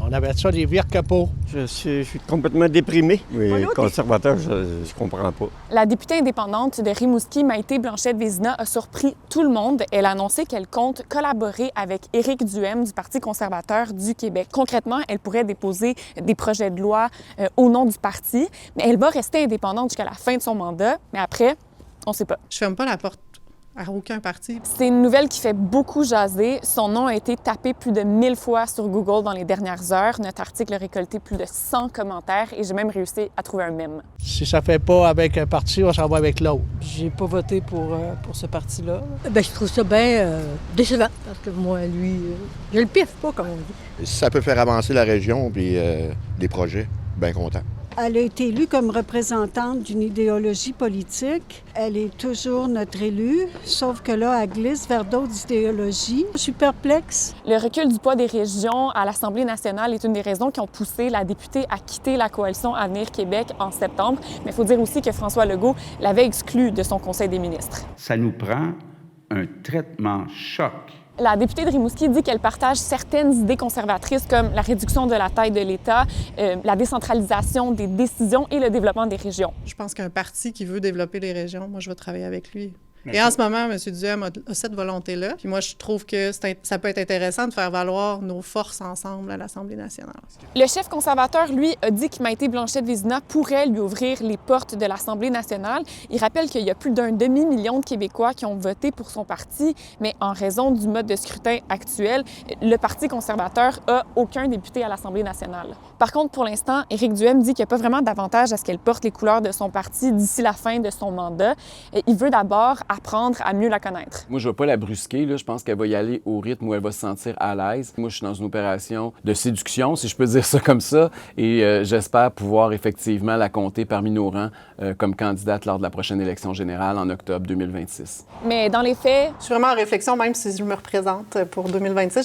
On avait ça des vires capots. Je suis complètement déprimé. Les conservateurs, je comprends pas. La députée indépendante de Rimouski, Maïté Blanchette-Vézina, a surpris tout le monde. Elle a annoncé qu'elle compte collaborer avec Éric Duhem du Parti conservateur du Québec. Concrètement, elle pourrait déposer des projets de loi au nom du parti, mais elle va rester indépendante jusqu'à la fin de son mandat. Mais après, on ne sait pas. Je ferme pas la porte à aucun parti. C'est une nouvelle qui fait beaucoup jaser. Son nom a été tapé plus de 1000 fois sur Google dans les dernières heures. Notre article a récolté plus de 100 commentaires et j'ai même réussi à trouver un mème. Si ça fait pas avec un parti, on s'en va avec l'autre. J'ai pas voté pour ce parti-là. Bien, je trouve ça bien décevant parce que moi, lui, je le piffe pas, comme on dit. Si ça peut faire avancer la région puis des projets, bien content. Elle a été élue comme représentante d'une idéologie politique. Elle est toujours notre élue, sauf que là, elle glisse vers d'autres idéologies. Je suis perplexe. Le recul du poids des régions à l'Assemblée nationale est une des raisons qui ont poussé la députée à quitter la coalition Avenir Québec en septembre. Mais il faut dire aussi que François Legault l'avait exclue de son Conseil des ministres. Ça nous prend un traitement choc. La députée de Rimouski dit qu'elle partage certaines idées conservatrices comme la réduction de la taille de l'État, la décentralisation des décisions et le développement des régions. Je pense qu'un parti qui veut développer les régions, moi, je vais travailler avec lui. Et en ce moment, M. Duhem a cette volonté-là. Puis moi, je trouve que ça peut être intéressant de faire valoir nos forces ensemble à l'Assemblée nationale. Le chef conservateur, lui, a dit que Maïté Blanchette-Vézina pourrait lui ouvrir les portes de l'Assemblée nationale. Il rappelle qu'il y a plus d'un demi-million de Québécois qui ont voté pour son parti, mais en raison du mode de scrutin actuel, le Parti conservateur a aucun député à l'Assemblée nationale. Par contre, pour l'instant, Éric Duhem dit qu'il n'y a pas vraiment d'avantage à ce qu'elle porte les couleurs de son parti d'ici la fin de son mandat. Il veut d'abord apprendre à mieux la connaître. Moi, je ne vais pas la brusquer. Là. Je pense qu'elle va y aller au rythme où elle va se sentir à l'aise. Moi, je suis dans une opération de séduction, si je peux dire ça comme ça, et j'espère pouvoir effectivement la compter parmi nos rangs comme candidate lors de la prochaine élection générale en octobre 2026. Mais dans les faits... Je suis vraiment en réflexion, même si je me représente pour 2026.